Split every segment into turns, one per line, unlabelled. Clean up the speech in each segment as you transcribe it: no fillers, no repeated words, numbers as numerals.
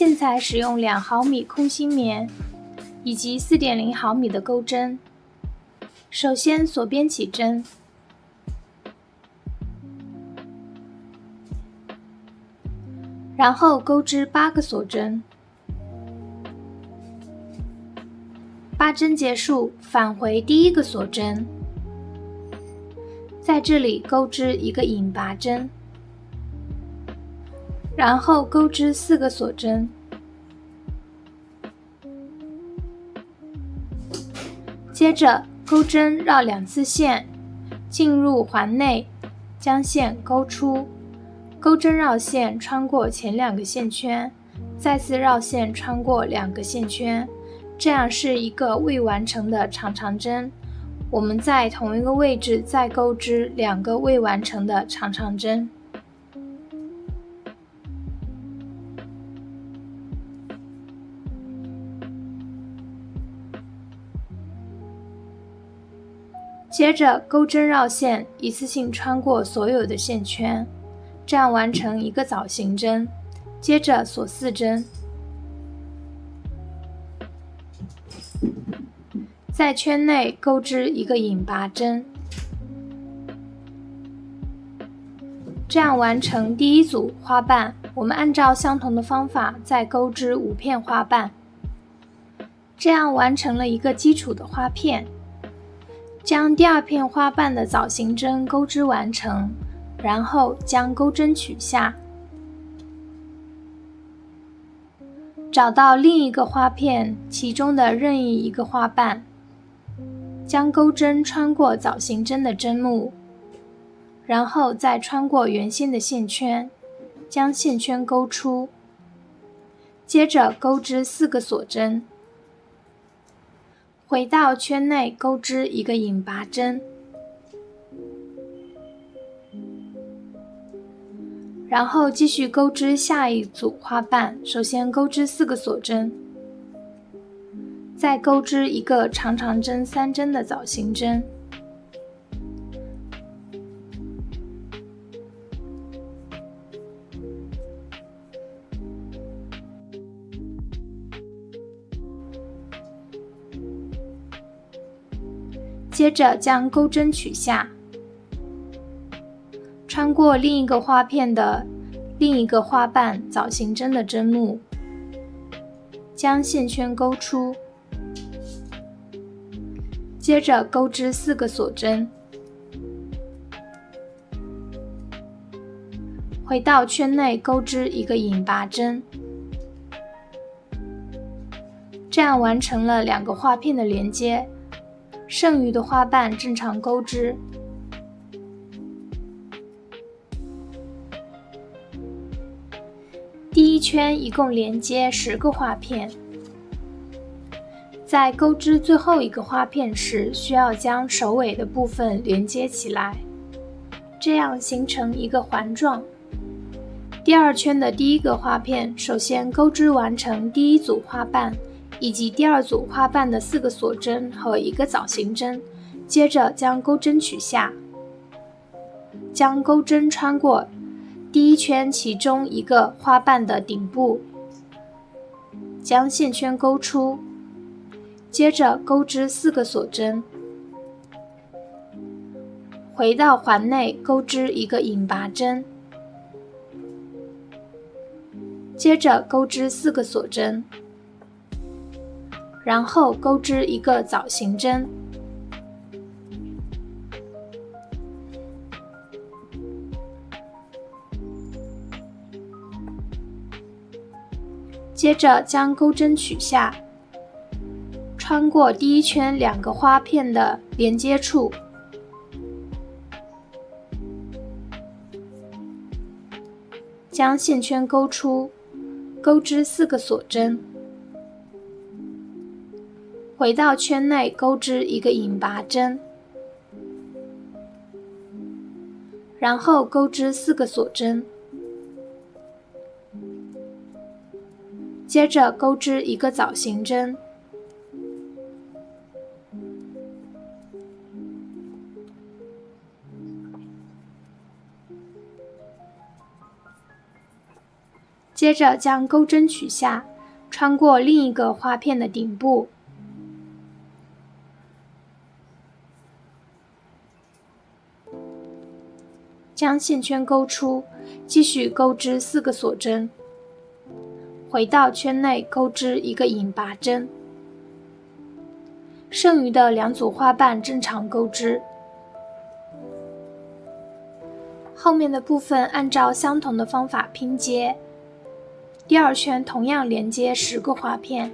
线材使用2毫米空心棉以及 4.0 毫米的钩针。首先锁边起针，然后钩织8个锁针，8针结束，返回第1个锁针，在这里钩织1个引拔针，然后钩织4个锁针，接着钩针绕2次线，进入环内，将线钩出，钩针绕线穿过前2个线圈，再次绕线穿过2个线圈，这样是一个未完成的长长针。我们在同一个位置再钩织2个未完成的长长针。接着钩针绕线，一次性穿过所有的线圈，这样完成一个枣形针。接着锁4针，在圈内钩织1个引拔针，这样完成第1组花瓣。我们按照相同的方法再钩织5片花瓣，这样完成了一个基础的花片。将第2片花瓣的枣形针钩织完成，然后将钩针取下，找到另一个花片其中的任意一个花瓣，将钩针穿过枣形针的针目，然后再穿过原先的线圈，将线圈钩出，接着钩织4个锁针，回到圈内钩织1个引拔针，然后继续钩织下一组花瓣。首先钩织4个锁针，再钩织1个长长针3针的枣形针，接着将钩针取下，穿过另一个花片的另一个花瓣枣形针的针目，将线圈钩出，接着钩织4个锁针，回到圈内钩织1个引拔针，这样完成了2个花片的连接。剩余的花瓣正常钩织。第1圈一共连接10个花片，在钩织最后一个花片时，需要将首尾的部分连接起来，这样形成一个环状。第2圈的第1个花片，首先钩织完成第1组花瓣以及第2组花瓣的4个锁针和1个枣形针，接着将钩针取下，将钩针穿过第1圈其中一个花瓣的顶部，将线圈钩出，接着钩织4个锁针，回到环内钩织1个引拔针，接着钩织4个锁针，然后钩织1个枣形针，接着将钩针取下，穿过第1圈2个花片的连接处，将线圈钩出，钩织4个锁针，回到圈内钩织1个引拔针，然后钩织4个锁针，接着钩织1个枣形针，接着将钩针取下，穿过另一个花片的顶部，将线圈勾出，继续钩织4个锁针，回到圈内钩织1个引拔针，剩余的2组花瓣正常钩织。后面的部分按照相同的方法拼接，第2圈同样连接10个花片，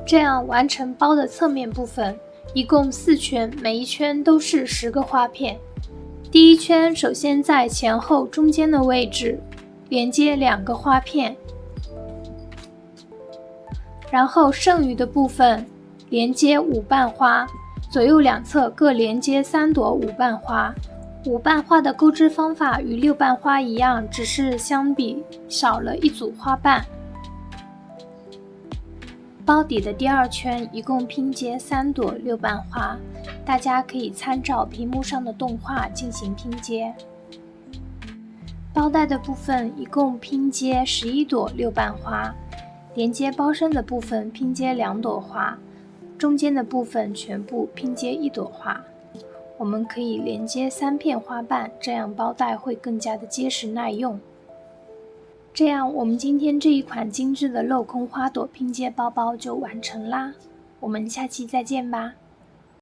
这样完成包的侧面部分，一共4圈，每一圈都是10个花片。第1圈首先在前后中间的位置连接2个花片，然后剩余的部分连接5瓣花，左右两侧各连接3朵5瓣花。5瓣花的钩织方法与6瓣花一样，只是相比少了1组花瓣。包底的第2圈一共拼接3朵6瓣花，大家可以参照屏幕上的动画进行拼接。包带的部分一共拼接11朵6瓣花，连接包身的部分拼接2朵花，中间的部分全部拼接1朵花。我们可以连接3片花瓣，这样包带会更加的结实耐用。这样我们今天这一款精致的镂空花朵拼接包包就完成啦，我们下期再见吧。